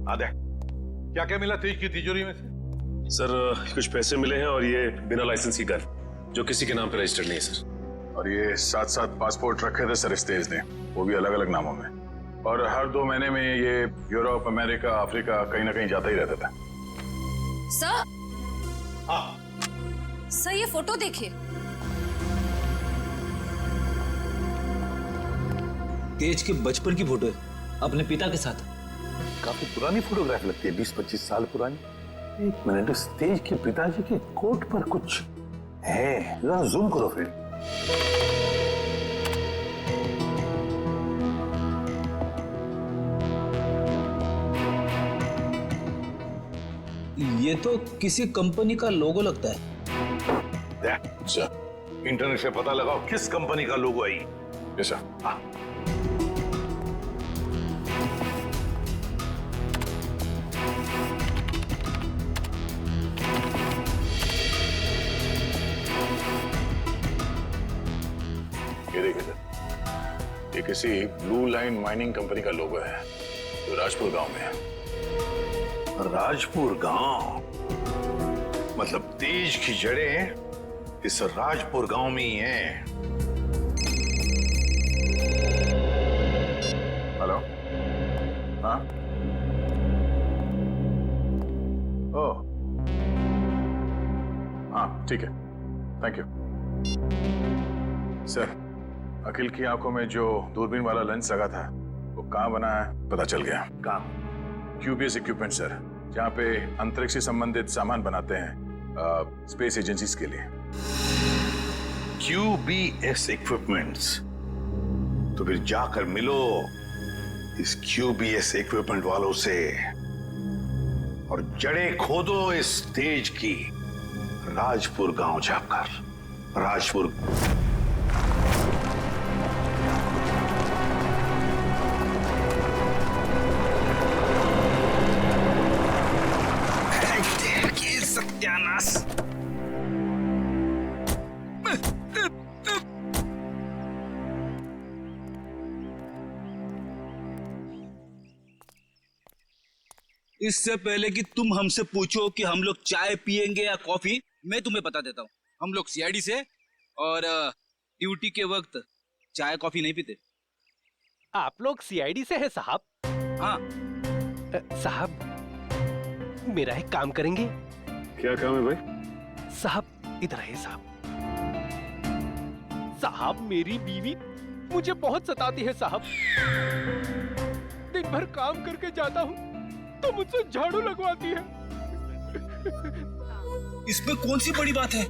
आदे, क्या क्या मिला तेज की तिजोरी में से? सर कुछ पैसे मिले हैं और ये बिना लाइसेंस की गन जो किसी के नाम पे रजिस्टर्ड नहीं है सर। और ये 7-7 पासपोर्ट रखे थे सर इस तेज ने, वो भी अलग अलग नामों में। और हर 2 महीने में ये यूरोप, अमेरिका, अफ्रीका कहीं ना कहीं जाता ही रहता था। सर, हाँ, सर ये फोटो देखिए। तेज के बचपन की फोटो है अपने पिता के साथ। काफी पुरानी फोटोग्राफ लगती है, 20-25 साल पुरानी। एक मिनट, इस तेज के पिताजी के कोट पर कुछ है, जरा जूम करो फिर। ये तो किसी कंपनी का लोगो लगता है। अच्छा, इंटरनेट से पता लगाओ किस कंपनी का लोगो है ये। ऐसा? हाँ, ये देखिए सर, ये किसी ब्लू लाइन माइनिंग कंपनी का लोगो है जो राजपुर गांव में है। राजपुर गांव, मतलब तेज की जड़ें इस राजपुर गांव में ही हैं। हेलो? हाँ? ओ, हाँ ठीक है, थैंक यू सर। अखिल की आंखों में जो दूरबीन वाला लेंस लगा था वो कहाँ बना है पता चल गया। कहाँ? क्यूबीएस इक्विपमेंट सर, जहाँ पे अंतरिक्ष से संबंधित सामान बनाते हैं स्पेस एजेंसीज के लिए। QBS equipments? तो फिर जाकर मिलो इस QBS इक्विपमेंट वालों से और जड़ें खोदो इस तेज की राजपुर गांव जाकर। राजपुर सत्यानाश। इससे पहले कि तुम हमसे पूछो कि हम लोग चाय पियेंगे या कॉफी, मैं तुम्हें बता देता हूँ, हम लोग सीआईडी से और ड्यूटी के वक्त चाय कॉफी नहीं पीते। आप लोग सीआईडी से हैं साहब? हाँ। साहब, मेरा एक काम करेंगे? क्या काम है भाई? साहब इधर आइए साहब। साहब मेरी बीवी मुझे बहुत सताती है साहब। दिन भर काम करके जाता हूँ तो मुझसे झाड़ू लगवाती है। इसमें कौन सी बड़ी बात है?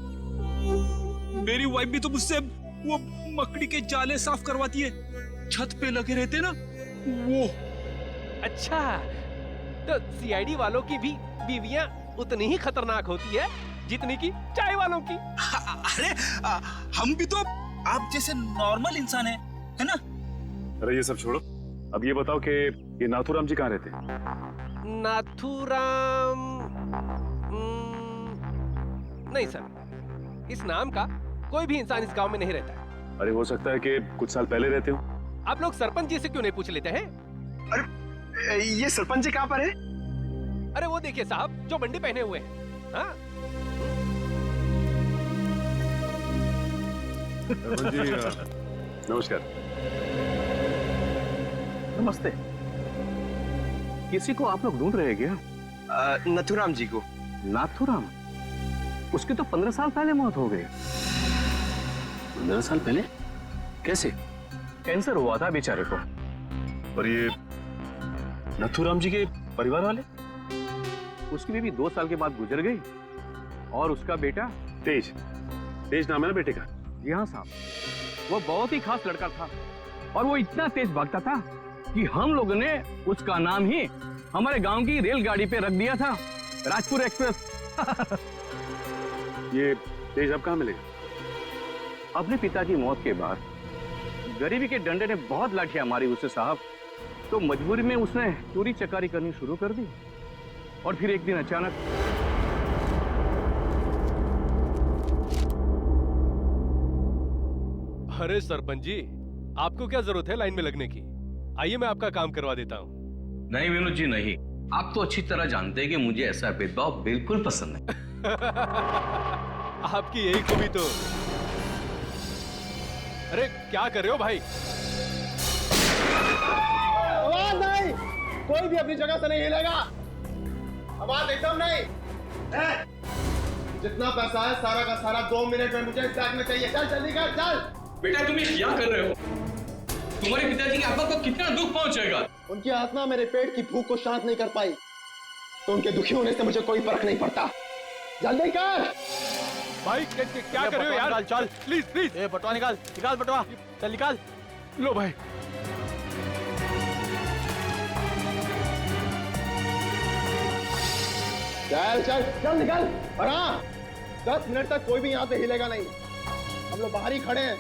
मेरी वाइफ भी तो मुझसे वो मकड़ी के जाले साफ करवाती है, छत पे लगे रहते ना वो। अच्छा, तो सीआईडी वालों की भी बीवियां उतनी ही खतरनाक होती है जितनी की चाय वालों की। अरे हम भी तो आप जैसे नॉर्मल इंसान है ना? अरे ये सब छोड़ो, अब ये बताओ कि ये नाथूराम जी कहाँ रहते हैं? नाथूराम? नहीं सर, इस नाम का कोई भी इंसान इस गांव में नहीं रहता है। अरे हो सकता है कि कुछ साल पहले रहते हो। आप लोग सरपंच जी से क्यों नहीं पूछ लेते हैं? अरे ये सरपंच जी कहाँ पर है? अरे वो देखिए साहब, जो बंडी पहने हुए हैं। हाँ? जी नमस्कार। नमस्ते। किसी को आप लोग ढूंढ रहे हैं क्या? नथुराम जी को। नाथुराम? उसकी तो 15 साल पहले मौत हो गई। 15 साल पहले? कैसे? कैंसर हुआ था बेचारे को। और ये नाथूराम जी के परिवार वाले? उसकी बीवी 2 साल के बाद गुजर गई और उसका बेटा तेज। तेज नाम है ना बेटे का? जी हाँ साहब, वो बहुत ही खास लड़का था और वो इतना तेज भागता था कि हम लोगों ने उसका नाम ही हमारे गांव की रेलगाड़ी पे रख दिया था, राजपुर एक्सप्रेस। ये तेज अब कहाँ मिलेगा? अपने पिता की मौत के बाद गरीबी के डंडे ने बहुत लाठियां मारी उसे साहब, तो मजबूरी में उसने चोरी चकारी करनी शुरू कर दी। और फिर एक दिन अचानक अरे सरपंच जी, आपको क्या जरूरत है लाइन में लगने की? आइए मैं आपका काम करवा देता हूँ। नहीं विनोद जी नहीं, आप तो अच्छी तरह जानते हैं कि मुझे ऐसा भेदभाव बिल्कुल पसंद है। आपकी यही खूबी तो। अरे क्या कर रहे हो भाई? आवाज नहीं, कोई भी अपनी जगह से नहीं हिलेगा। आवाज एकदम नहीं। जितना पैसा है सारा का सारा 2 मिनट में मुझे इस बैग में चाहिए। चल जल्दी कर, चल। बेटा तुम ये क्या कर रहे हो? तुम्हारे पिताजी की आत्मा को कितना दुख पहुंचेगा? उनकी आत्मा मेरे पेट की भूख को शांत नहीं कर पाई, तो उनके दुखी होने से मुझे कोई फर्क नहीं पड़ता। जल्दी कर भाई क्या कर रहे हो यार? चल प्लीज प्लीज। ये बटुआ निकाल, निकाल बटुआ, चल निकाल। लो भाई। चल चल चल निकल। और हाँ, 10 मिनट तक कोई भी यहाँ से हिलेगा नहीं। हम लोग बाहर ही खड़े हैं,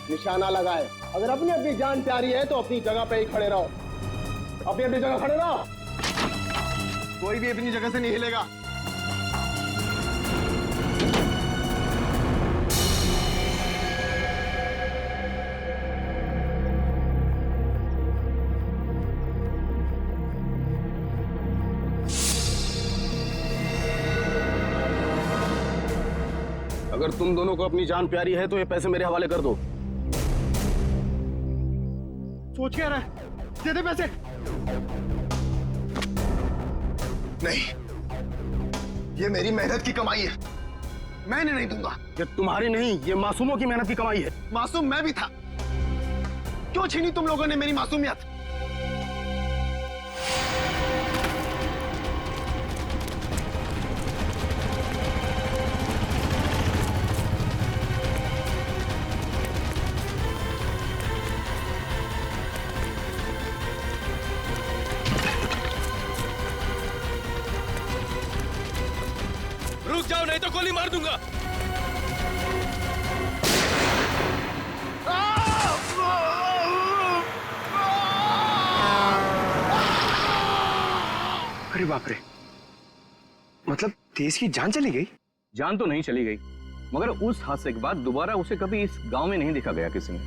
निशाना लगाए। अगर अपनी अपनी जान प्यारी है तो अपनी जगह पे ही खड़े रहो। अपनी अपनी जगह खड़े रहो, कोई भी अपनी जगह से नहीं हिलेगा। अगर तुम दोनों को अपनी जान प्यारी है तो ये पैसे मेरे हवाले कर दो। सोच क्या रहा है? दे दे पैसे। नहीं, ये मेरी मेहनत की कमाई है, मैं इन्हें नहीं दूंगा। ये तुम्हारी नहीं, ये मासूमों की मेहनत की कमाई है। मासूम मैं भी था, क्यों छीनी तुम लोगों ने मेरी मासूमियत? रुक जाओ नहीं तो गोली मार दूंगा। अरे बाप रे, मतलब तेज की जान चली गई? जान तो नहीं चली गई, मगर उस हादसे के बाद दोबारा उसे कभी इस गांव में नहीं देखा गया किसी ने।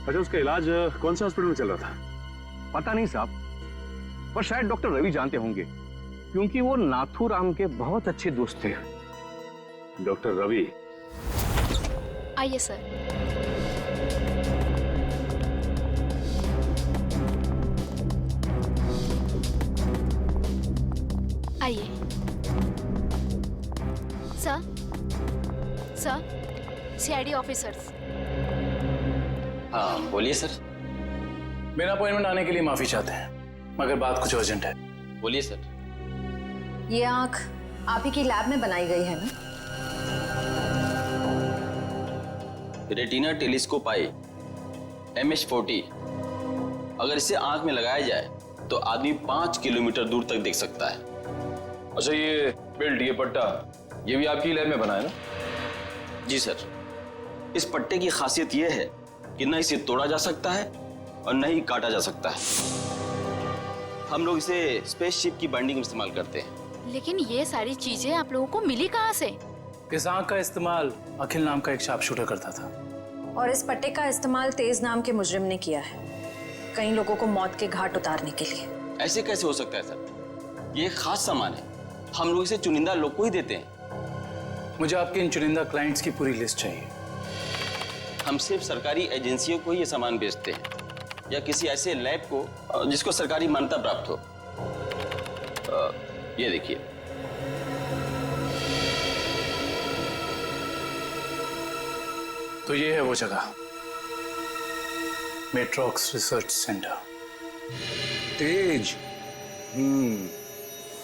अच्छा, उसका इलाज कौन से हॉस्पिटल में चल रहा था? पता नहीं साहब, पर शायद डॉक्टर रवि जानते होंगे, क्योंकि वो नाथूराम के बहुत अच्छे दोस्त थे। डॉक्टर रवि? आइए सर। आइए सर। CID officers. हाँ बोलिए सर। मेरा अपॉइंटमेंट आने के लिए माफी चाहते हैं, मगर बात कुछ अर्जेंट है। बोलिए सर। ये आंख आप ही की लैब में बनाई गई है ना? रेटिना टेलीस्कोप आई MS40, अगर इसे आंख में लगाया जाए तो आदमी 5 किलोमीटर दूर तक देख सकता है। अच्छा, ये बेल्ट, ये पट्टा, ये भी आपकी लैब में बना है ना? जी सर। इस पट्टे की खासियत यह है कि न इसे तोड़ा जा सकता है और न ही काटा जा सकता है। हम लोग इसे स्पेसशिप की बाइंडिंग में इस्तेमाल करते हैं। लेकिन ये सारी चीजें आप लोगों को मिली कहाँ से? इस आंख का इस्तेमाल अखिल नाम का एक शार्प शूटर करता था, और इस पट्टे का इस्तेमाल तेज नाम के मुजरिम ने किया है, कई लोगों को मौत के घाट उतारने के लिए। ऐसे कैसे हो सकता है सर? ये एक खास सामान है, हम लोग इसे चुनिंदा लोग को ही देते हैं। मुझे आपके इन चुनिंदा क्लाइंट्स की पूरी लिस्ट चाहिए। हम सिर्फ सरकारी एजेंसियों को ही ये सामान बेचते हैं, या किसी ऐसे लैब को जिसको सरकारी मान्यता प्राप्त हो। ये देखिए, तो ये है वो जगह, मेट्रॉक्स रिसर्च सेंटर। तेज।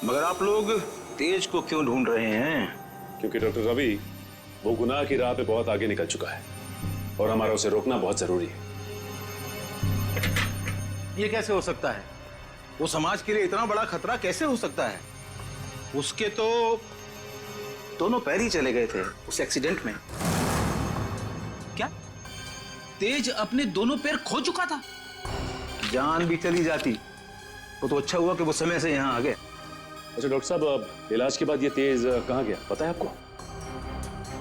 मगर आप लोग तेज को क्यों ढूंढ रहे हैं? क्योंकि डॉक्टर रवि वो गुनाह की राह पे बहुत आगे निकल चुका है और हमारा उसे रोकना बहुत जरूरी है। ये कैसे हो सकता है? वो समाज के लिए इतना बड़ा खतरा कैसे हो सकता है? उसके तो दोनों पैर ही चले गए थे उस एक्सीडेंट में। क्या तेज अपने दोनों पैर खो चुका था? जान भी चली जाती तो अच्छा हुआ कि वो समय से यहाँ आ गए। अच्छा डॉक्टर साहब, अब इलाज के बाद ये तेज कहाँ गया पता है आपको?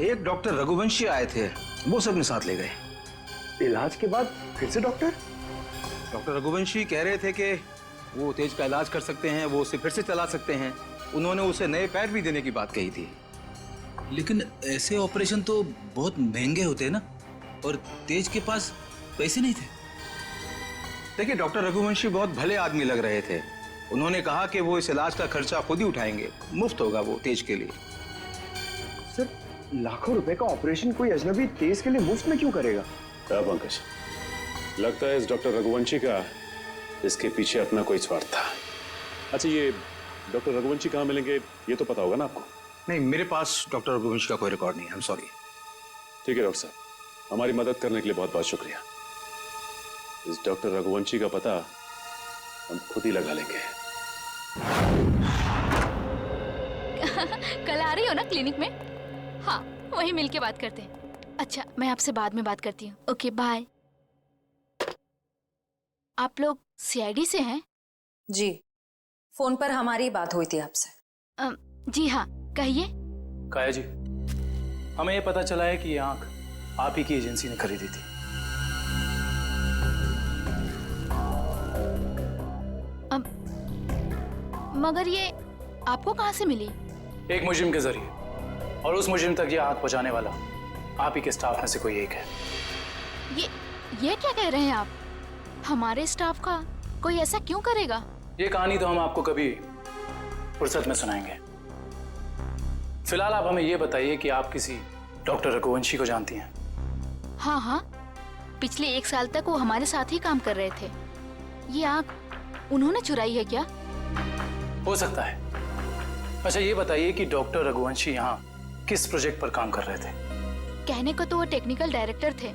एक डॉक्टर रघुवंशी आए थे, वो सब अपने साथ ले गए। इलाज के बाद फिर से डॉक्टर? डॉक्टर रघुवंशी कह रहे थे कि वो तेज का इलाज कर सकते हैं, वो उसे फिर से चला सकते हैं। उन्होंने उसे नए पैर भी देने की बात कही थी। लेकिन ऐसे ऑपरेशन तो बहुत महंगे होते हैं ना, और तेज के पास पैसे नहीं थे। देखिए, डॉक्टर रघुवंशी बहुत भले आदमी लग रहे थे। उन्होंने कहा कि वो इस इलाज का खर्चा खुद ही उठाएंगे, मुफ्त होगा वो तेज के लिए। सर, लाखों रुपए का ऑपरेशन कोई अजनबी तेज के लिए मुफ्त में क्यों करेगा? क्या पंकज, लगता है इस डॉक्टर रघुवंशी का इसके पीछे अपना कोई स्वार्थ था। अच्छा, ये डॉक्टर रघुवंशी कहाँ मिलेंगे ये तो पता होगा ना आपको? नहीं, मेरे पास डॉक्टर रघुवंशी का कोई रिकॉर्ड नहीं है। I am sorry. ठीक है डॉक्टर साहब, हमारी मदद करने के लिए बहुत बहुत शुक्रिया। इस डॉक्टर रघुवंशी का पता हम खुद ही लगा लेंगे। कल आ रही हो ना क्लिनिक में? हाँ, वहीं मिलके बात करते हैं। अच्छा, मैं आपसे बाद में बात करती हूँ। Okay, bye. आप लोग सीआईडी से हैं? जी, फोन पर हमारी बात हुई थी आपसे। जी हाँ, कहिए। काया जी, हमें ये पता चला है कि ये आंख आप ही की एजेंसी ने खरीदी थी। मगर ये आपको कहाँ से मिली? एक मुजरिम के जरिए, और उस मुजरिम तक ये आंख पहुंचाने वाला आप ही के स्टाफ में से कोई एक है। ये क्या कह रहे हैं आप? हमारे स्टाफ का कोई ऐसा क्यों करेगा? ये कहानी तो हम आपको कभी फुर्सत में सुनाएंगे। फिलहाल आप हमें ये बताइए कि आप किसी डॉक्टर रघुवंशी को जानती हैं? हाँ हाँ, पिछले 1 साल तक वो हमारे साथ ही काम कर रहे थे। ये आंख उन्होंने चुराई है क्या? हो सकता है। अच्छा, ये बताइए कि डॉक्टर रघुवंशी यहाँ किस प्रोजेक्ट पर काम कर रहे थे? कहने को तो वो टेक्निकल डायरेक्टर थे,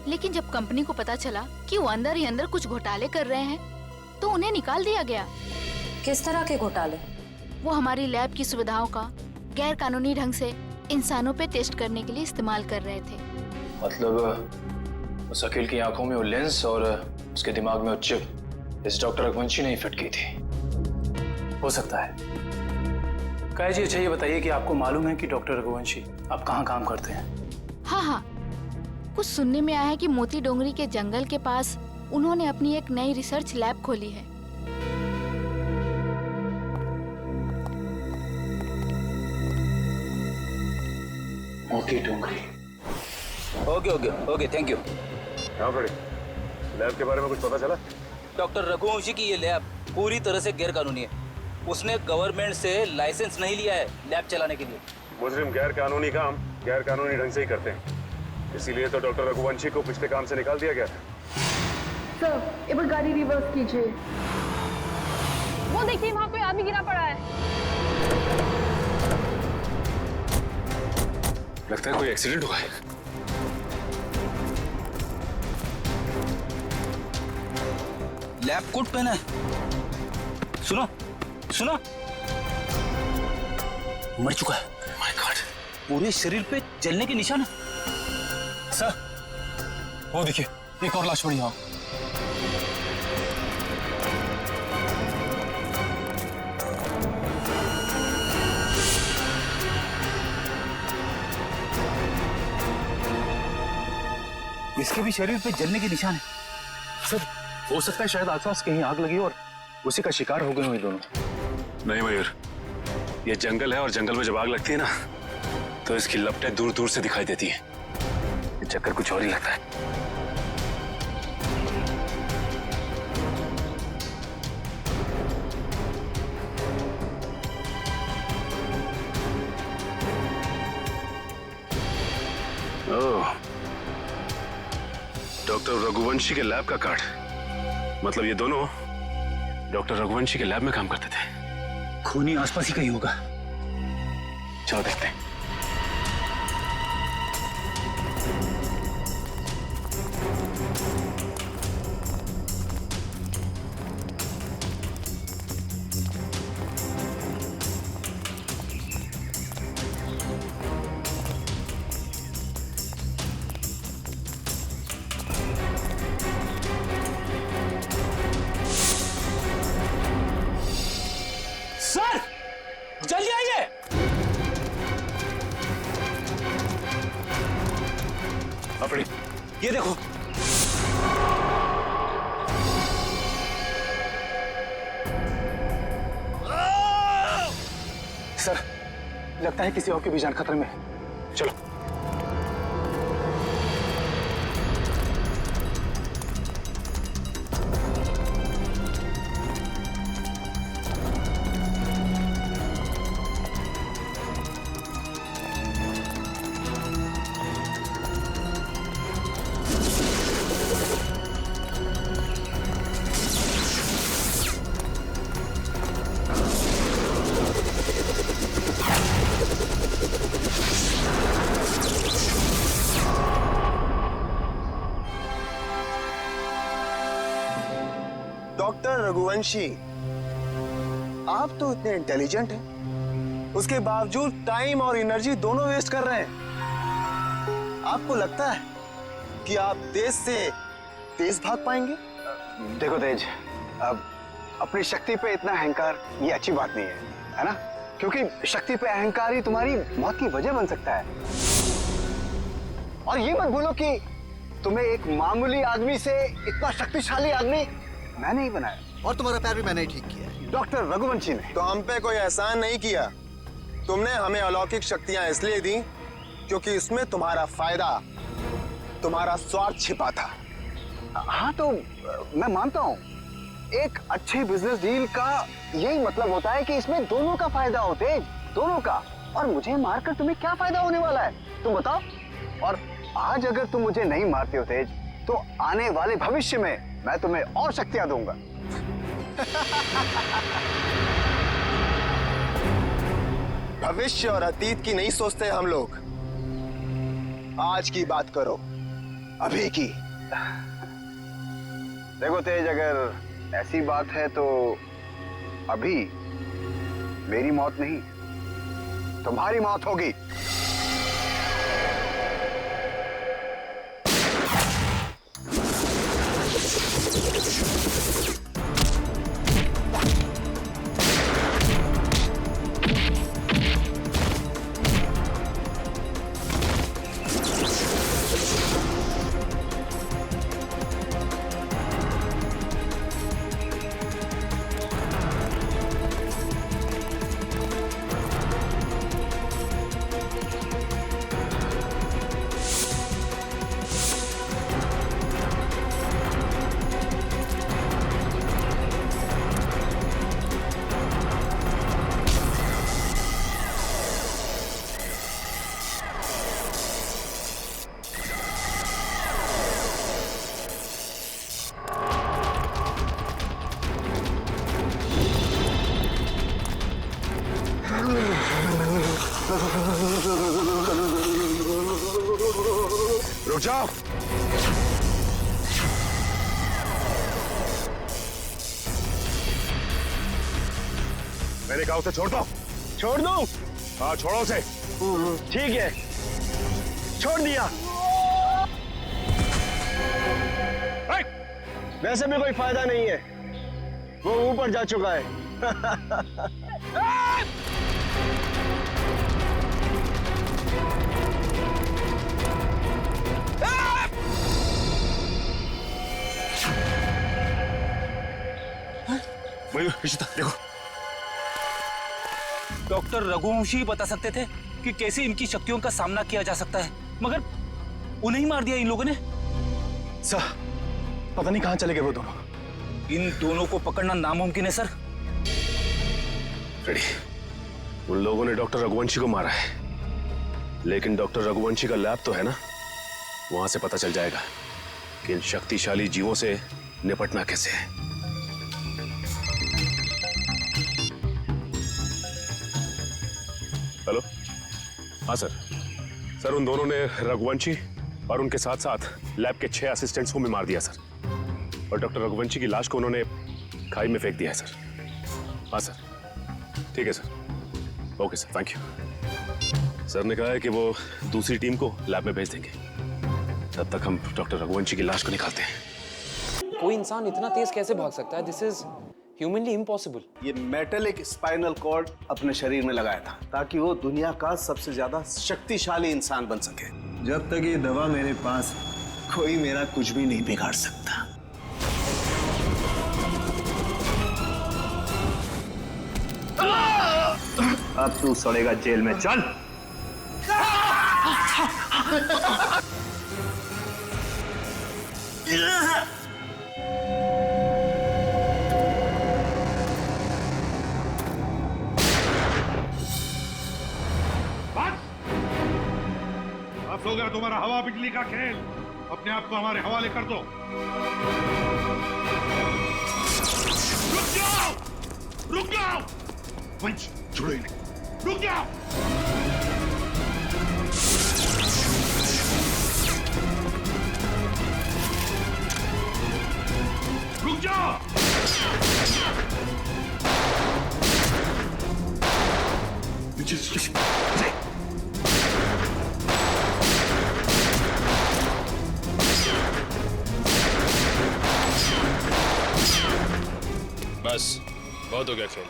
लेकिन जब कंपनी को पता चला कि वो अंदर ही अंदर कुछ घोटाले कर रहे हैं, तो उन्हें निकाल दिया गया। किस तरह के घोटाले? वो हमारी लैब की सुविधाओं का गैर कानूनी ढंग से इंसानों पे टेस्ट करने के लिए इस्तेमाल कर रहे थे। मतलब उस अकील की आंखों में वो लेंस और उसके दिमाग में वो चिप इस डॉक्टर रघुवंशी ने ही फिट की थी। हो सकता है। काया जी, अच्छा ये बताइए कि आपको मालूम है कि डॉक्टर रघुवंशी आप कहाँ काम करते हैं? हाँ हाँ, कुछ सुनने में आया है कि मोती डोंगरी के जंगल के पास उन्होंने अपनी एक नई रिसर्च लैब खोली है। Moti Dongri. Okay okay okay, thank you. हाँ बड़े, लैब के बारे में कुछ पता चला? डॉक्टर रघुवंशी की ये लैब पूरी तरह से गैर कानूनी है। उसने गवर्नमेंट से लाइसेंस नहीं लिया है लैब चलाने के लिए। मुजरिम गैर कानूनी काम गैर कानूनी ढंग से ही करते हैं, इसीलिए तो डॉक्टर रघुवंशी को पिछले काम से निकाल दिया गया था। सर, एक बार गाड़ी रिवर्स कीजिए। वो देखिए, वहाँ कोई आदमी गिरा पड़ा है। लगता है कोई एक्सीडेंट हुआ है। लैब कोट पहना है। सुनो सुनो, मर चुका है। माय गॉड, पूरे शरीर पे जलने के निशान है। सर, वो देखिए, एक और लाश पड़ी है। इसके भी शरीर पे जलने के निशान है। सर, हो सकता है शायद आसपास कहीं आग लगी और उसी का शिकार हो गए हो ये दोनों। नहीं मयूर, ये जंगल है और जंगल में जब आग लगती है ना, तो इसकी लपटें दूर दूर से दिखाई देती हैं। ये चक्कर कुछ और ही लगता है। ओह, डॉक्टर रघुवंशी के लैब का कार्ड। मतलब ये दोनों डॉक्टर रघुवंशी के लैब में काम करते थे। खूनी आसपास ही कहीं होगा। चलो देखते हैं। सर, जल्दी आइए। अपनी ये देखो, सर, लगता है किसी और की भी जान खतरे में है। चलो। डॉक्टर रघुवंशी, आप तो इतने इंटेलिजेंट हैं, उसके बावजूद टाइम और एनर्जी दोनों वेस्ट कर रहे हैं। आपको लगता है कि आप तेज से तेज भाग पाएंगे? देखो तेज, अब अपनी शक्ति पे इतना अहंकार ये अच्छी बात नहीं है ना? क्योंकि शक्ति पे अहंकार ही तुम्हारी मौत की वजह बन सकता है। और ये मत भूलो कि तुम्हें एक मामूली आदमी से इतना शक्तिशाली आदमी मैंने ही बनाया, और तुम्हारा पैर भी मैंने ही ठीक किया। डॉक्टर रघुवंशी ने। तो हम पे कोई एहसान नहीं किया। तुमने हमें अलौकिक शक्तियां इसलिए दी क्योंकि इसमें तुम्हारा फायदा, तुम्हारा स्वार्थ छिपा था। हाँ, तो मैं मानता हूँ एक अच्छे बिजनेस डील का यही मतलब होता है कि इसमें दोनों का फायदा हो तेज, दोनों का। और मुझे मारकर तुम्हें क्या फायदा होने वाला है, तुम बताओ? और आज अगर तुम मुझे नहीं मारते हो तेज, तो आने वाले भविष्य में मैं तुम्हें और शक्तियां दूंगा। भविष्य और अतीत की नहीं सोचते हम लोग, आज की बात करो, अभी की। देखो तेज, अगर ऐसी बात है तो अभी मेरी मौत नहीं, तुम्हारी मौत होगी। रुक जाओ। मैंने कहा उसे छोड़ दो। छोड़ दूं? हाँ, छोड़ो उसे। ठीक है, छोड़ दिया। वैसे भी कोई फायदा नहीं है, वो ऊपर जा चुका है। देखो, डॉक्टर रघुवंशी बता सकते थे कि कैसे इनकी शक्तियों का सामना किया जा सकता है, मगर उन्हें ही मार दिया इन लोगों ने। सर, पता नहीं कहां चले गए वो दोनों। इन दोनों को पकड़ना नामुमकिन है सर। रेडी, उन लोगों ने डॉक्टर रघुवंशी को मारा है, लेकिन डॉक्टर रघुवंशी का लैब तो है ना, वहां से पता चल जाएगा कि इन शक्तिशाली जीवों से निपटना कैसे है। हेलो, हाँ सर। सर, उन दोनों ने रघुवंशी और उनके साथ साथ लैब के 6 असिस्टेंट्स को भी मार दिया सर, और डॉक्टर रघुवंशी की लाश को उन्होंने खाई में फेंक दिया है सर। हाँ सर, ठीक है sir. Okay sir, thank you. Sir ने कहा है कि वो दूसरी टीम को लैब में भेज देंगे, तब तक हम डॉक्टर रघुवंशी की लाश को निकालते हैं। कोई इंसान इतना तेज कैसे भाग सकता है? This is humanly impossible. ये मेटलिक स्पाइनल कॉर्ड अपने शरीर में लगाया था ताकि वो दुनिया का सबसे ज्यादा शक्तिशाली इंसान बन सके। जब तक ये दवा मेरे पास, कोई मेरा कुछ भी नहीं बिगाड़ सकता। अब तू सड़ेगा जेल में, चल। अब हो गया तुम्हारा हवा बिजली का खेल। अपने आप को हमारे हवाले कर दो। रुक जाओ, रुक जाओ। वंश, छोड़ो इन्हें, रुक जाओ। रुक जाओ। बस बहुत हो गया खेल।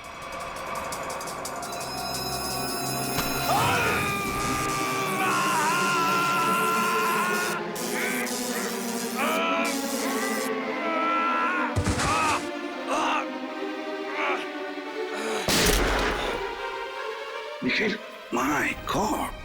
Nikhil, my God.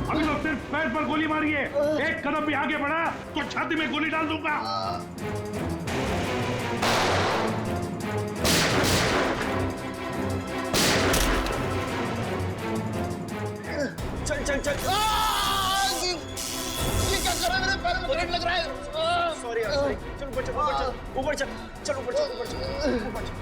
अभी तो सिर्फ पैर पर गोली मारी है। एक कदम भी आगे बढ़ा तो छाती में गोली डाल दूंगा। चल चल चल। ये क्या कर रहा है? मेरे पैर में करंट लग रहा है। सॉरी यार, सॉरी। चल ऊपर चल, ऊपर चल, ऊपर चल, चल ऊपर चल, ऊपर चल, ऊपर चल।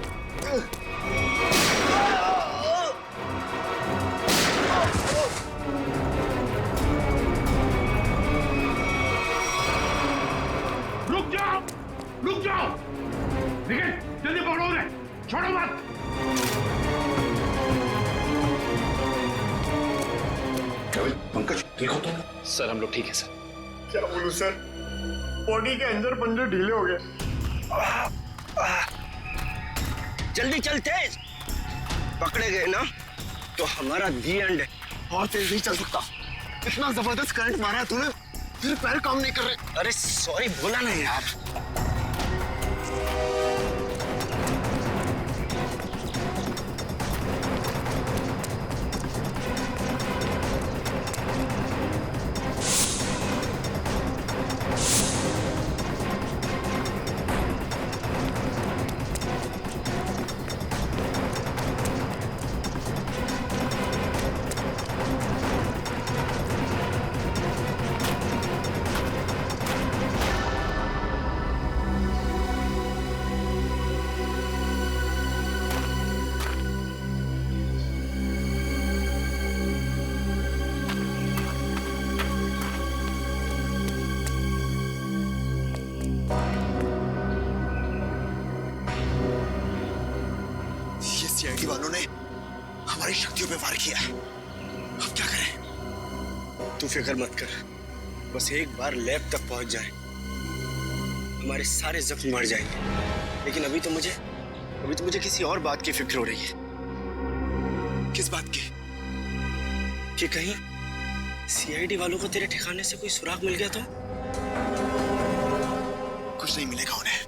रुक जाओ, रुक जाओ। निखिल, जल्दी पकड़ो उन्हें, छोड़ो मत। पंकज, ठीक हो तुम? सर हम लोग ठीक है सर। क्या बोलूं सर, बॉडी के अंदर पंजे ढीले हो गए। जल्दी चल, तेज। पकड़े गए ना तो हमारा दी एंड है। और तेज नहीं चल सकता। इतना जबरदस्त करंट मारा है तूने, फिर पैर काम नहीं कर रहे। अरे सॉरी बोला नहीं यार। सीआईडी वालों ने हमारी शक्तियों पे वार किया है। अब क्या करें? तू फिक्र मत कर, बस एक बार लैब तक पहुंच जाए, हमारे सारे जख्म मर जाएंगे। लेकिन अभी तो मुझे किसी और बात की फिक्र हो रही है। किस बात की? कि कहीं सीआईडी वालों को तेरे ठिकाने से कोई सुराग मिल गया तो? कुछ नहीं मिलेगा उन्हें।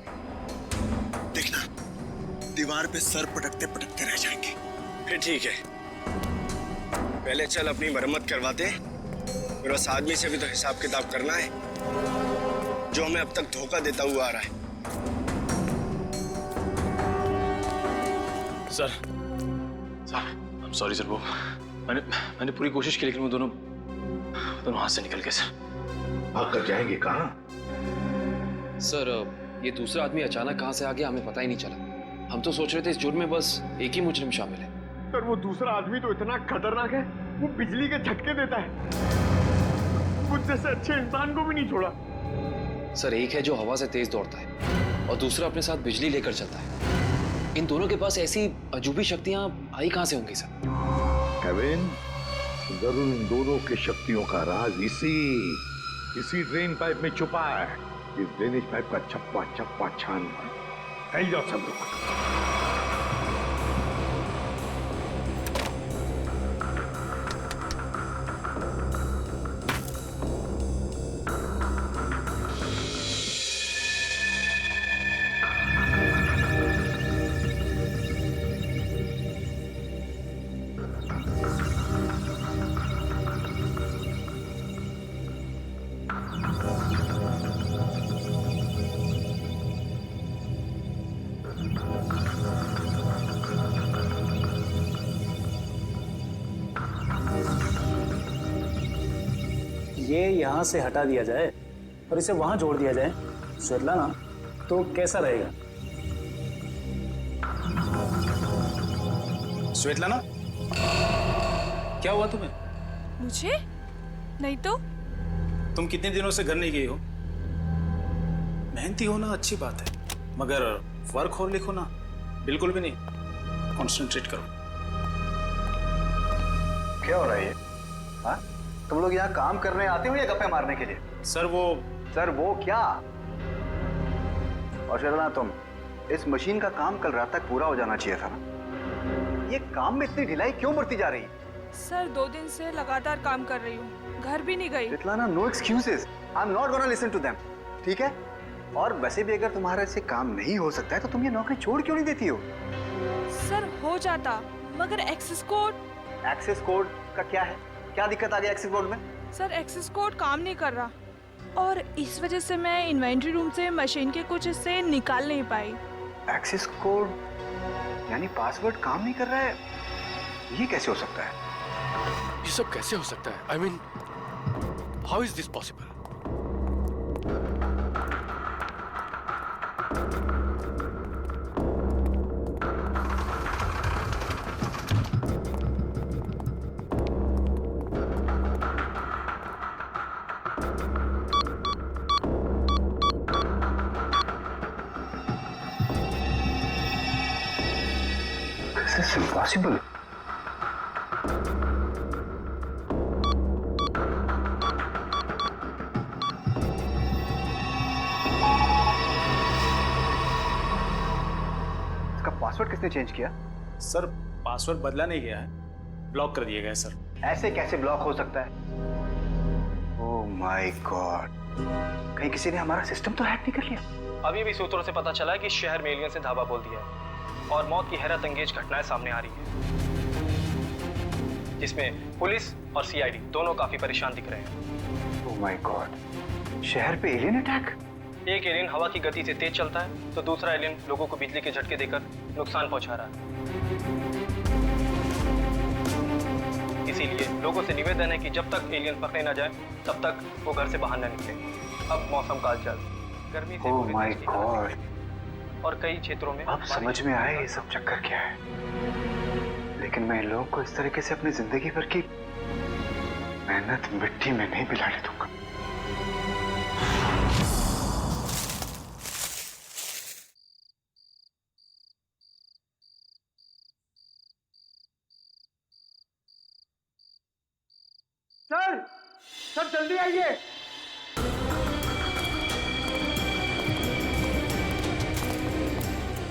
देखना, दीवार पे सर पटकते पटकते रह जाएंगे। फिर ठीक है, पहले चल अपनी मरम्मत करवाते हैं। फिर उस आदमी से भी तो हिसाब किताब करना है जो हमें अब तक धोखा देता हुआ आ रहा है। Sir I am sorry sir, वो मैंने पूरी कोशिश की लेकिन वो दोनों हाथ से निकल गए सर। भाग कर जाएंगे कहाँ? सर ये दूसरा आदमी अचानक कहाँ से आ गया हमें पता ही नहीं चला। हम तो सोच रहे थे इस जुर्म में बस एक ही मुजरिम शामिल है। सर वो दूसरा आदमी तो इतना खतरनाक है, वो बिजली के झटके देता है। मुझसे से अच्छे इंसान को भी नहीं छोड़ा। सर एक है जो हवा से तेज दौड़ता है और दूसरा अपने साथ बिजली लेकर चलता है। इन दोनों के पास ऐसी अजूबी शक्तियां आई कहां से होंगी सर? केविन, जरूर इन दोनों की शक्तियों का राज इसी ड्रेन पाइप में छुपा है। इस ड्रेनेज पाइप का चप्पा चप्पा छान फैल जाओ सब लोग। ये यहाँ से हटा दिया जाए और इसे वहां जोड़ दिया जाए स्वेतलाना, तो कैसा रहेगा? स्वेतलाना, क्या हुआ तुम्हें? मुझे? नहीं तो। तुम कितने दिनों से घर नहीं गई हो? मेहनती होना अच्छी बात है, मगर वर्क और लिखो ना बिल्कुल भी नहीं। कॉन्सेंट्रेट करो। क्या हो रहा है ये? हाँ? तुम लोग यहाँ काम करने आते हो या गप्पे मारने के लिए? सर वो क्या? और शर्मा, तुम इस मशीन का काम कल रात तक पूरा हो जाना चाहिए था ना। ये काम में इतनी ढिलाई क्यों बढ़ती जा रही है? सर 2 दिन से लगातार काम कर रही हूँ, घर भी नहीं गई। Svetlana, no excuses. I am not gonna listen to them. ठीक है? और वैसे भी अगर तुम्हारे से काम नहीं हो सकता है तो तुम ये नौकरी छोड़ क्यों नहीं देती हो? सर हो जाता, मगर एक्सेस कोड। एक्सेस कोड का क्या है? क्या दिक्कत आ गई एक्सेस कोड में? सर एक्सेस कोड काम नहीं कर रहा और इस वजह से मैं इन्वेंट्री रूम से मशीन के कुछ हिस्से निकाल नहीं पाई। एक्सेस कोड यानी पासवर्ड काम नहीं कर रहा है? ये कैसे हो सकता है? ये सब कैसे हो सकता है? I mean, how is this possible? This is impossible. इसका पासवर्ड किसने चेंज किया? सर पासवर्ड बदला नहीं गया है, ब्लॉक कर दिया गया है सर। ऐसे कैसे ब्लॉक हो सकता है? ओह माय गॉड, कहीं किसी ने हमारा सिस्टम तो हैक नहीं कर लिया? अभी भी सूत्रों से पता चला है कि शहर में एलियंस ने धावा बोल दिया है और मौत की हैरत अंगेज घटनाएं सामने आ रही हैं, जिसमें पुलिस और सीआईडी दोनों काफी परेशान दिख रहे हैं। ओह माय गॉड, शहर पे एलियन अटैक? एक एलियन हवा की गति से तेज चलता है तो दूसरा एलियन लोगों को बिजली के झटके देकर नुकसान पहुंचा रहा है। इसीलिए लोगों से निवेदन है कि जब तक एलियन पकड़े न जाए तब तक वो घर से बाहर न निकले। अब मौसम का हालचाल गर्मी से ओह माय गॉड, और कई क्षेत्रों में अब समझ में आया ये सब चक्कर क्या है। लेकिन मैं इन लोगों को इस तरीके से अपनी जिंदगी भर की मेहनत मिट्टी में नहीं मिलाने दूंगा। सर जल्दी आइए।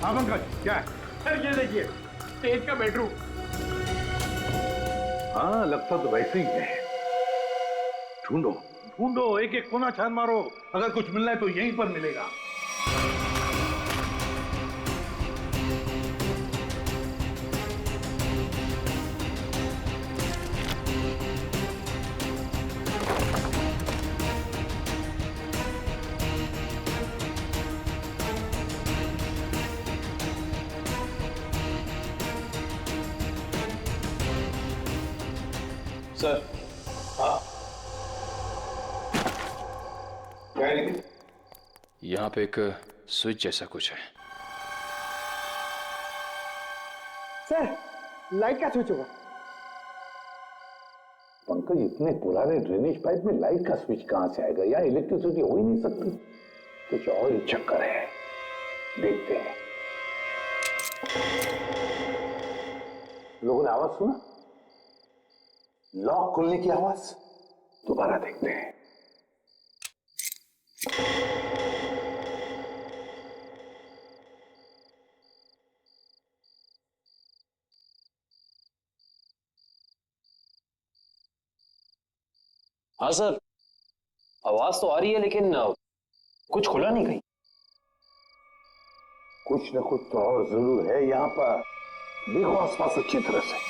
हाँ पंकज, क्या है? सर ये देखिए, स्टेज का बेडरूम। हाँ, लगता तो वैसे ही है। ढूंढो ढूंढो, एक एक कोना छान मारो, अगर कुछ मिलना है तो यहीं पर मिलेगा। सर यहाँ पे एक स्विच जैसा कुछ है। सर लाइट का स्विच होगा। पंकज, इतने पुराने ड्रेनेज पाइप में लाइट का स्विच कहां से आएगा? यार इलेक्ट्रिसिटी हो ही नहीं सकती। कुछ और ही चक्कर है, देखते हैं। लोगों ने आवाज सुना? लॉक खुलने की आवाज। दोबारा देखते हैं। हाँ सर, आवाज तो आ रही है लेकिन कुछ खुला नहीं कहीं। कुछ न कुछ तो और जरूर है यहाँ पर। देखो आसपास अच्छी तरह से।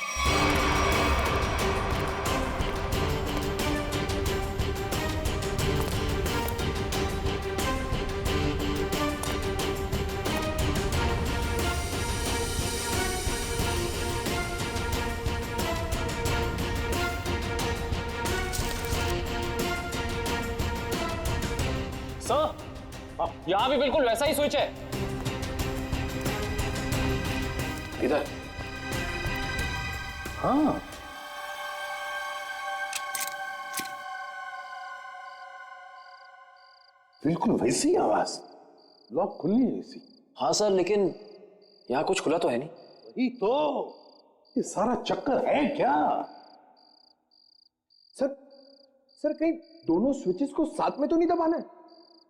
यहाँ भी बिल्कुल वैसा ही स्विच है। इधर। हाँ, बिल्कुल वैसी आवाज, लॉक खुली है इसी। हाँ सर, लेकिन यहाँ कुछ खुला तो है नहीं। वही तो, ये सारा चक्कर है क्या? सर कहीं दोनों स्विचेस को साथ में तो नहीं दबाना है?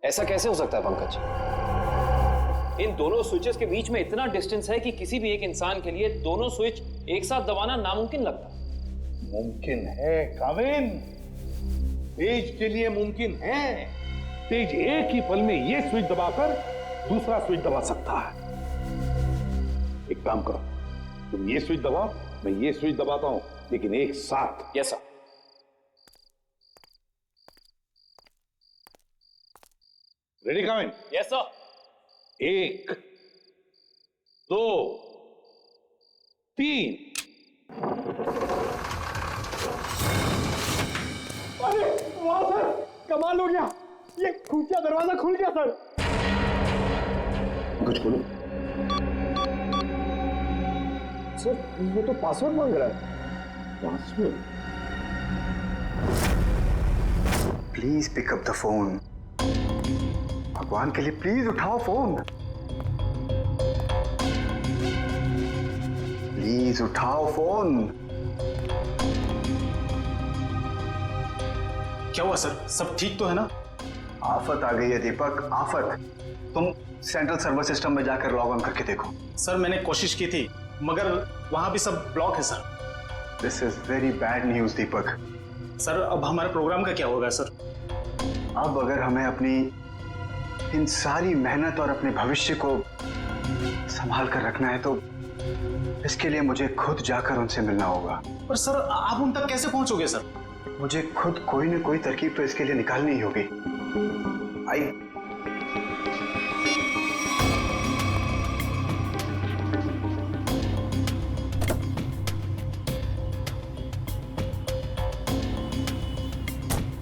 ऐसा कैसे हो सकता है पंकज? इन दोनों स्विचेस के बीच में इतना डिस्टेंस है कि किसी भी एक इंसान के लिए दोनों स्विच एक साथ दबाना नामुमकिन लगता है। मुमकिन है काविन, तेज के लिए मुमकिन है। तेज एक ही पल में ये स्विच दबाकर दूसरा स्विच दबा सकता है। एक काम करो, तुम ये स्विच दबाओ, मैं ये स्विच दबाता हूं, लेकिन एक साथ। Yes sir. Ready Kavin? Yes sir. 1 2 3। अरे वाह सर, कमाल हो गया, ये खुफिया दरवाजा खुल गया सर। कुछ बोलो सर, ये तो पासवर्ड मांग रहा है। Password? Please pick up the phone. भगवान के लिए प्लीज उठाओ फोन। प्लीज उठाओ फोन। क्या हुआ सर, सब ठीक तो है ना? आफत आ गई है दीपक, आफत। तुम सेंट्रल सर्वर सिस्टम में जाकर लॉग ऑन करके देखो। सर मैंने कोशिश की थी, मगर वहां भी सब ब्लॉक है sir. This is very bad news Deepak. Sir अब हमारे प्रोग्राम का क्या होगा सर? अब अगर हमें अपनी इन सारी मेहनत और अपने भविष्य को संभाल कर रखना है तो इसके लिए मुझे खुद जाकर उनसे मिलना होगा। पर सर आप उन तक कैसे पहुंचोगे सर? मुझे खुद कोई न कोई तरकीब तो इसके लिए निकालनी ही होगी। आई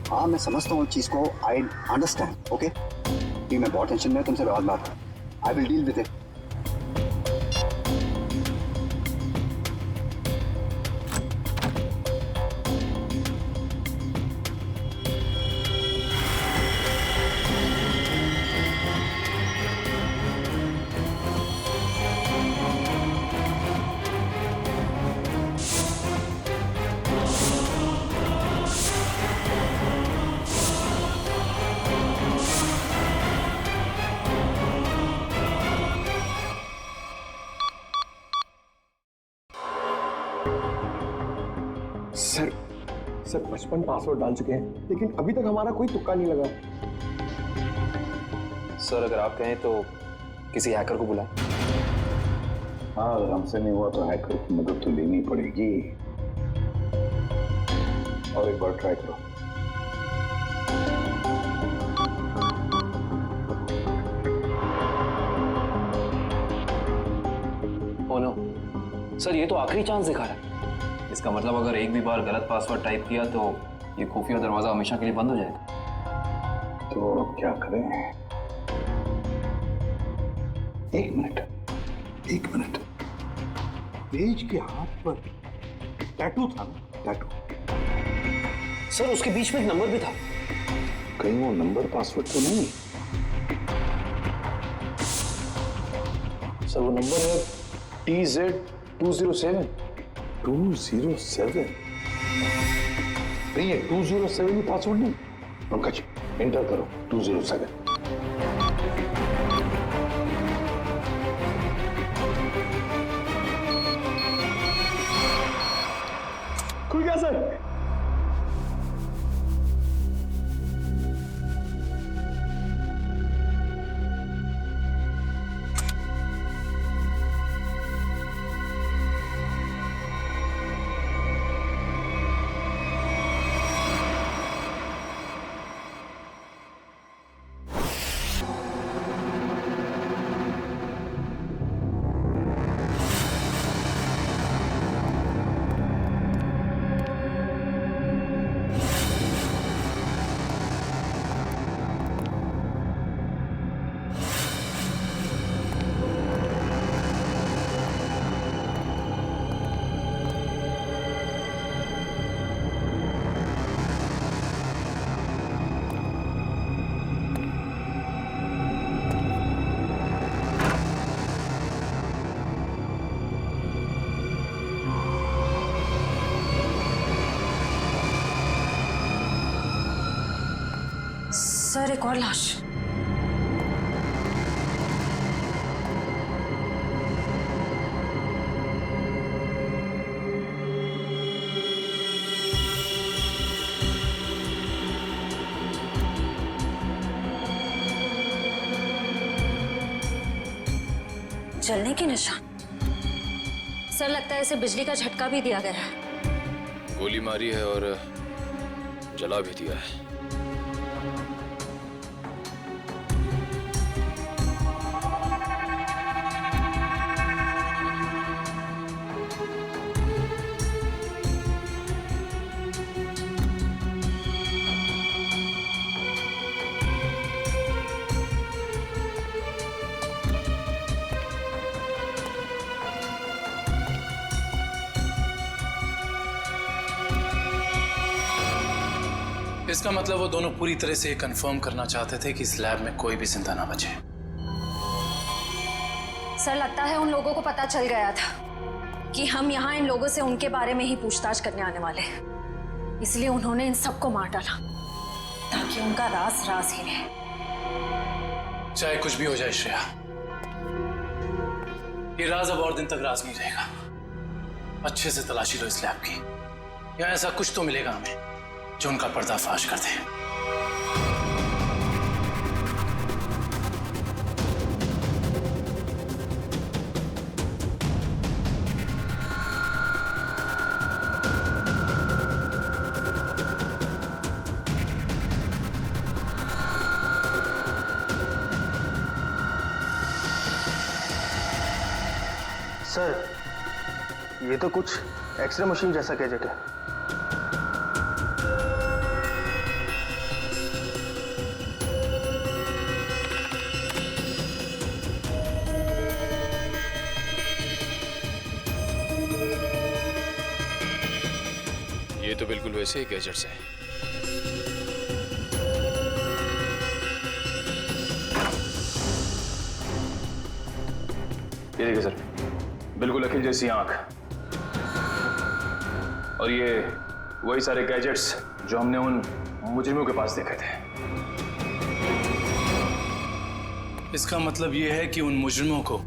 हाँ, मैं समझता हूँ इस चीज को। I understand. ओके, मैं बहुत टेंशन में, तुमसे बाद बात। I will deal with it. Sir 55 password डाल चुके हैं, लेकिन अभी तक हमारा कोई तुक्का नहीं लगा। सर अगर आप कहें तो किसी हैकर को बुलाएं। हाँ, अगर हमसे नहीं हुआ तो हैकर की मदद तो लेनी पड़ेगी। और एक बार ट्राई करो। ओह नो सर, ये तो आखिरी चांस दिखा रहा है। इसका मतलब अगर एक भी बार गलत पासवर्ड टाइप किया तो ये खुफिया दरवाजा हमेशा के लिए बंद हो जाएगा। तो अब क्या करें? एक मिनट। तेज के हाथ पर टैटू था ना? टैटू। सर उसके बीच में एक नंबर भी था। कहीं वो नंबर पासवर्ड तो नहीं? सर वो नंबर है TZ207। 207? नहीं, 207 ही पासवर्ड नहीं। पंकज एंटर करो 207। खुल गया सर। सर, एक और लाश। जलने के निशान। सर, लगता है इसे बिजली का झटका भी दिया गया है। गोली मारी है और जला भी दिया है। इसका मतलब वो दोनों पूरी तरह से कंफर्म करना चाहते थे कि इस लैब में कोई भी जिंदा ना बचे। सर, लगता है उन लोगों को पता चल गया था कि हम यहाँ इन लोगों से उनके बारे में ही पूछताछ करने आने वाले हैं, इसलिए उन्होंने इन सबको मार डाला ताकि उनका राज राज ही रहे। चाहे कुछ भी हो जाए श्रेया, ये राज अब और दिन तक राज नहीं रहेगा। अच्छे से तलाशी लो इस लैब की, या ऐसा कुछ तो मिलेगा हमें जो उनका पर्दाफाश कर दे। सर, ये तो कुछ एक्सरे मशीन जैसा गैजेट है। ये तो बिल्कुल वैसे ही गैजेट्स हैं। ये देखिए सर, बिल्कुल अखिल जैसी आंख, और ये वही सारे गैजेट्स जो हमने उन मुजरिमों के पास देखे थे। इसका मतलब ये है कि उन मुजरिमों को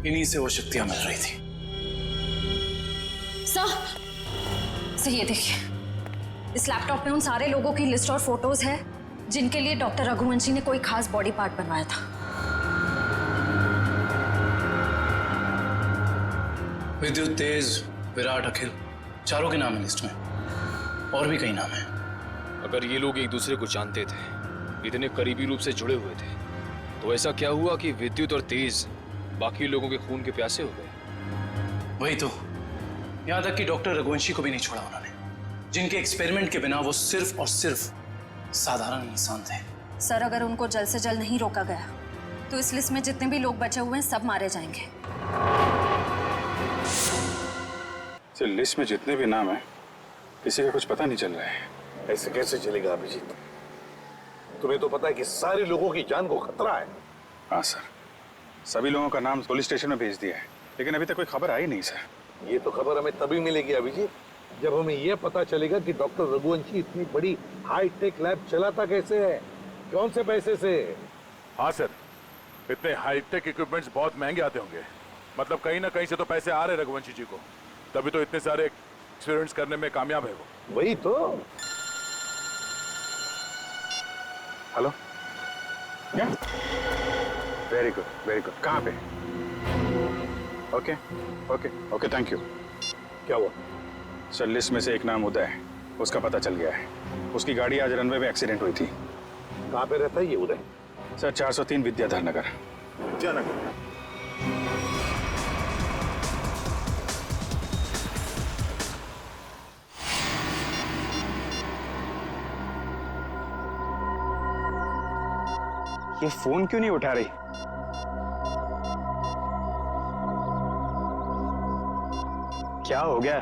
इन्हीं से वो शक्तियां मिल रही थी। सर, ये देखिए, इस लैपटॉप में उन सारे लोगों की लिस्ट और फोटोज है जिनके लिए डॉक्टर रघुवंशी ने कोई खास बॉडी पार्ट बनवाया था। विद्युत, तेज, विराट, अखिल, चारों के नाम है लिस्ट में, और भी कई नाम हैं। अगर ये लोग एक दूसरे को जानते थे, इतने करीबी रूप से जुड़े हुए थे, तो ऐसा क्या हुआ कि विद्युत और तेज बाकी लोगों के खून के प्यासे हो गए? वही तो, यहां तक कि डॉक्टर रघुवंशी को भी नहीं छोड़ा उन्होंने, जिनके एक्सपेरिमेंट के बिना वो सिर्फ और सिर्फ साधारण इंसान थे। सर, अगर उनको जल्द से जल्द नहीं रोका गया तो इस लिस्ट में जितने भी लोग बचे हुए हैं सब मारे जाएंगे। सर, लिस्ट में जितने भी नाम हैं, किसी का कुछ पता नहीं चल रहा है। ऐसे कैसे चलेगा अभिजीत? तुम्हें तो पता है कि सारे लोगों की जान को खतरा है। हाँ सर, सभी लोगों का नाम पुलिस स्टेशन में भेज दिया है, लेकिन अभी तक कोई खबर आई नहीं सर। ये तो खबर हमें तभी मिलेगी अभिजीत जब हमें यह पता चलेगा कि डॉक्टर रघुवंशी इतनी बड़ी हाईटेक लैब चलाता कैसे है, कौन से पैसे से। हाँ सर, इतने हाईटेक इक्विपमेंट्स बहुत महंगे आते होंगे। मतलब कहीं ना कहीं से तो पैसे आ रहे रघुवंशी जी को, तभी तो इतने सारे एक्सपेरिमेंट्स करने में कामयाब है वो। वही तो। हेलो, क्या? Very good, very good. कहाँ पे? Okay okay okay, thank you. क्या हुआ? सर, लिस्ट में से एक नाम उदय है, उसका पता चल गया है। उसकी गाड़ी आज रनवे में एक्सीडेंट हुई थी। कहाँ पे रहता है ये उदय? सर, 403 विद्याधर नगर। विद्यानगर। ये फोन क्यों नहीं उठा रही? क्या हो गया?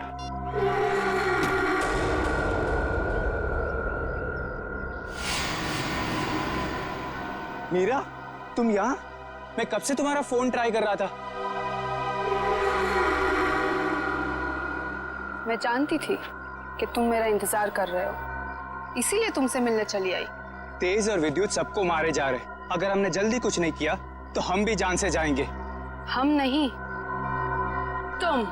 मीरा, तुम यहाँ? मैं कब से तुम्हारा फोन ट्राई कर रहा था। मैं जानती थी कि तुम मेरा इंतजार कर रहे हो, इसीलिए तुमसे मिलने चली आई। तेज और विद्युत सबको मारे जा रहे। अगर हमने जल्दी कुछ नहीं किया तो हम भी जान से जाएंगे। हम नहीं, तुम।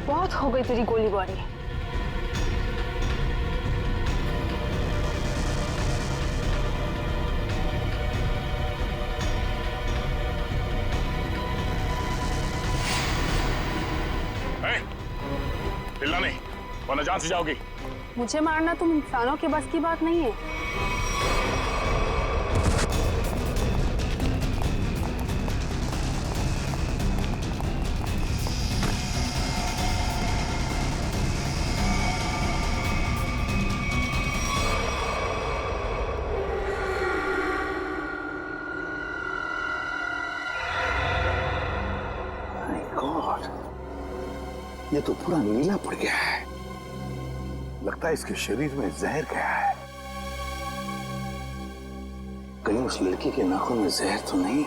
बहुत हो गई तेरी गोलीबारी। हिलना नहीं वरना जान से जाओगी। मुझे मारना तुम इंसानों के बस की बात नहीं है। ये तो पूरा नीला पड़ गया है। लगता है इसके शरीर में जहर गया है। कहीं उस लड़की के नाखून में जहर तो नहीं?